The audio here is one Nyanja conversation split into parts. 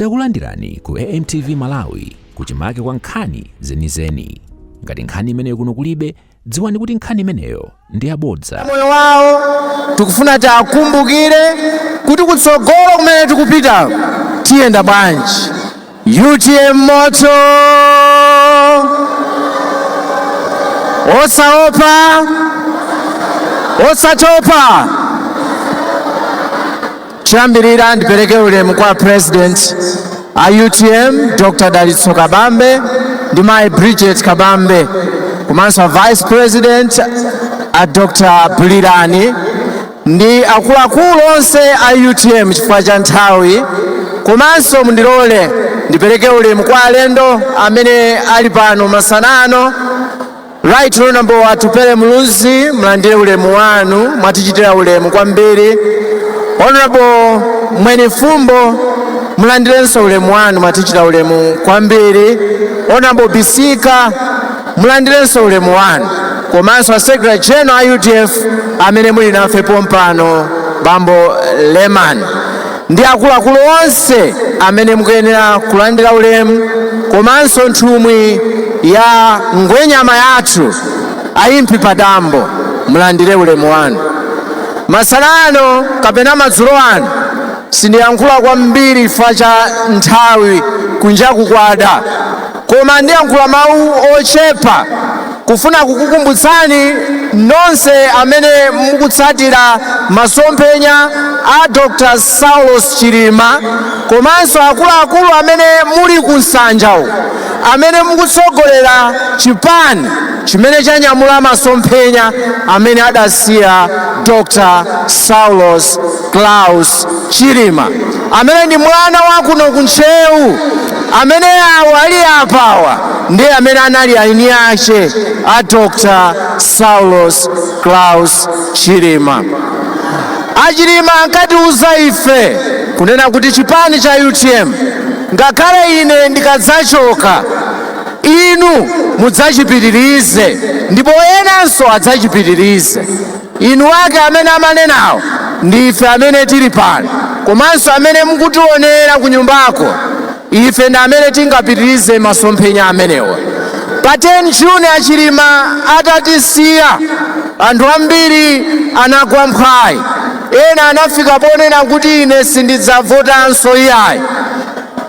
Takulandirani ku AMTV Malawi kuchimake kwa nkhani zenizeni. Ngati nkhani imeneyo kuno kulibe, dziwani kuti nkhani imeneyo ndi yabodza. Moyo wawo tikufuna takumbukire kuti kutsogolo kumene tikupita tiyenda bwanji. UTM moto osaopa osatopa. Chambirira ndipereke ulemu kwa President a UTM Dr. Dalitso Kabambe ndi Mai Bridget Kabambe, komanso Vice President a Dr. Bulirani ndi akuluakulu onse a UTM chifukwa cha nthawi. Komanso mundilole ndipereke ulemu kwa alendo amene ali pano masanano. Right Honorable Atupele Muluzi, mlandire ulemu wanu, mwatichitira ulemu kwambiri. Honorable Mwenefumbo, mulandirenso ulemu wanu, mwatichitira ulemu kwambiri. Honorable Bisika, mulandirenso ulemu wanu. Komanso Secretary General UTF amene muli nafe pompano, Bambo Leman. Ndi akuluakulu onse amene mukuyenera kulandira ulemu, komanso nthumwi ya ngwenyama yathu ayimpi padambo, mulandire ulemu wanu. Masanano kapena madzulo anu sindiyankhula kwambiri chifukwa cha nthawi kunjaku kwada, koma ndiyankhula mawu ochepa kufuna kukukumbutsani nonse amene mukutsatira masomphenya a Dr. Saulos Chilima, komanso akuluakulu amene muli ku nsanja uko, amene mukutsogolera chipani chimene chanyamula masomphenya amene adasiya Dr. Saulos Klaus Chilima, amene ndi mwana wakuno kuntcheu, amene awo ali apawa ndi amene anali aini ache a Dr. Saulos Klaus Chilima. Achilima ankatiuza ife kunena kuti chipani cha UTM ngakhale ine ndikadzachoka, inu mudzachipitirize ndipo enanso adzachipitirize. Inu wake amene amanenawo ndife amene tili pano, komanso amene mukutionera ku nyumbako, ife ndi amene tingapitirize masomphenya amenewa. Pa 10 June Achilima atatisiya, anthu ambiri anagwa mphwayi, ena anafika ponena kuti ine sindidzavotanso iyayi.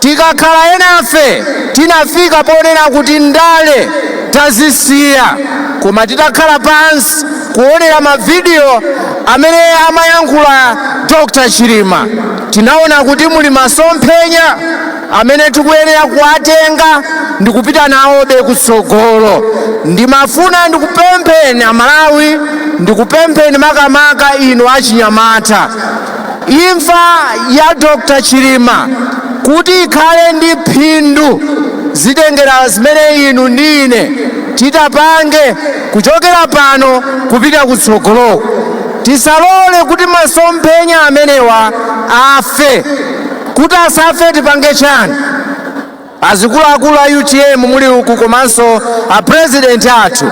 Tikakhala enafe tinafika ponena kuti ndale tazisiya, koma titakhala pansi kuonera mavidiyo amene amayankhula Dr. Chilima, tinaona kuti muli masomphenya amene tikuyenera kuwatenga ndi kupita nawobe kutsogolo. Ndimafuna ndikupempheni Amalawi, ndikupempheni makamaka inu achinyamata, imfa ya Dr. Chilima kuti ikhale ndi phindu zitengera zimene inu ndi ine titapange kuchokera pano kupita kutsogolo. Tisalole kuti masomphenya amenewa afe. Kuti asafe tipange chani? Azikuluakulu a UTM muli uku, komanso a president athu,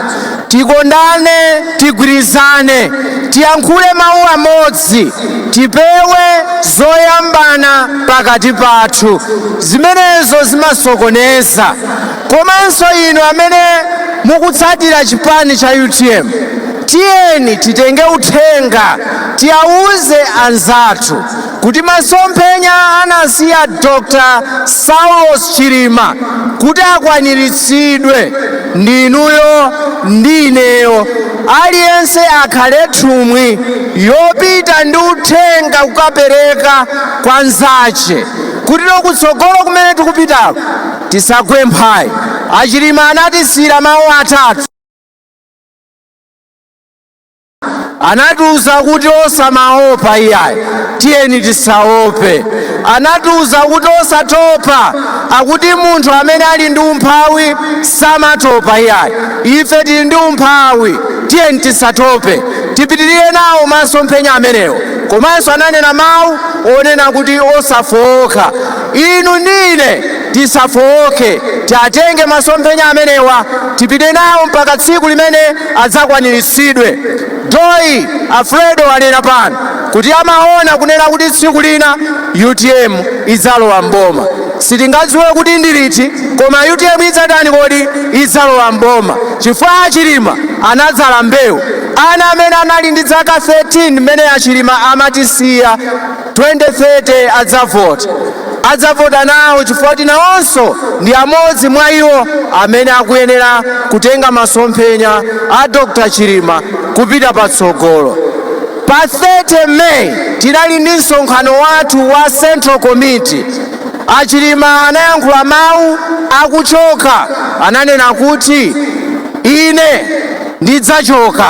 tikondane, tigwirizane, tiyankhule mawu amodzi, tipewe zoyambana pakati pathu. Zimenezo zimasokoneza. Komanso inu amene mukutsatira chipani cha UTM, tiyeni titenge uthenga, tiyawuze anzathu kuti masomphenya anasiya Dr. Saulos Chilima kuti akwaniritsidwe. Ndi inuyo ndi ineyo, aliyense akhale thumwi yopita ndi uthenga kukapereka kwa nzache, kuti kutsogolo kumene tikupitako tisagwe mphwayi. Achilima anatisiyira mawu atatu. Anatiuza kuti osamaopa iyayi, tiyeni tisaope. Anatiuza kuti osatopa, akuti munthu amene ali ndi umphawi samatopa iyayi. Ife tili ndi umphawi, tiyeni tisatope, tipitirire nawo masomphenya amenewo. Komanso ananena mawu onena kuti osafowoka. Inu ndi ine tisafowoke, tiatenge masomphenya amenewa, tipite nawo mpaka tsiku limene adzakwaniritsidwe. Doi Alfredo anena pano kuti amaona kunena kuti tsiku lina UTM idzalowa mboma. sitingadziwe kuti ndiliti, koma UTM idzatani kodi idzalowa mboma chifukwa Achilima anadzala mbewu. Ana amene anali ndi zaka 13 mmene Achilima amatisiya 2030 adzavota nawo chifukwa nawonso ndi amodzi mwa iwo amene akuyenera kutenga masomphenya a Dr. Chilima kupita patsogolo. Pa 30 May tinali ndi msonkhano wathu wa Central Committee. Achilima anayankhula mawu akuchoka, ananena kuti ine ndidzachoka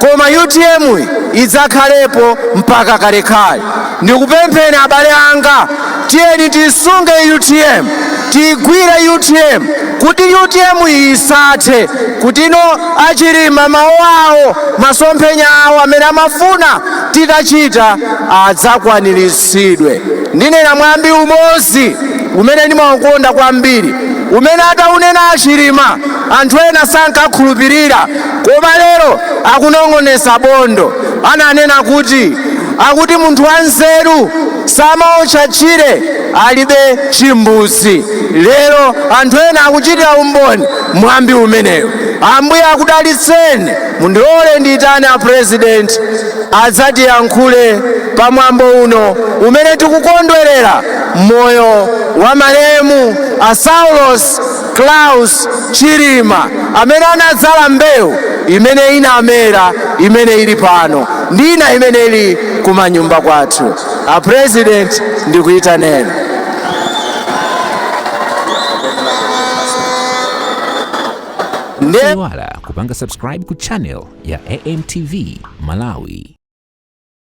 koma UTM idzakhalepo mpaka kalekale. Ndikupempheni abale anga, tiyeni tisunge UTM, tigwire UTM kuti UTM isathe, kuti Achilima mawu awo, masomphenya awo amene amafuna titachita adzakwaniritsidwe. Ndinena mwambi umodzi umene ndimaukonda kwambiri, umene ataunena Achilima anthu ena sankakhulupirira, koma lero akunong'onesa bondo. Ananena kuti munthu wanzeru samaotcha tchire alibe chimbuzi. Lero anthu ena akuchitira umboni mwambi umeneyo. Ambuye akudalitseni. Mundilole ndiyitane a president adzatiyankhule pamwambo uno umene tikukondwerera moyo wa malemu a Saulos Claus Chilima amene anadzala mbewu imene inamera, imene ili pano ndina imene ili kumanyumba kwathu. A president ndikuyitaneni. Wala kupanga subscribe ku channel ya AMTV Malawi.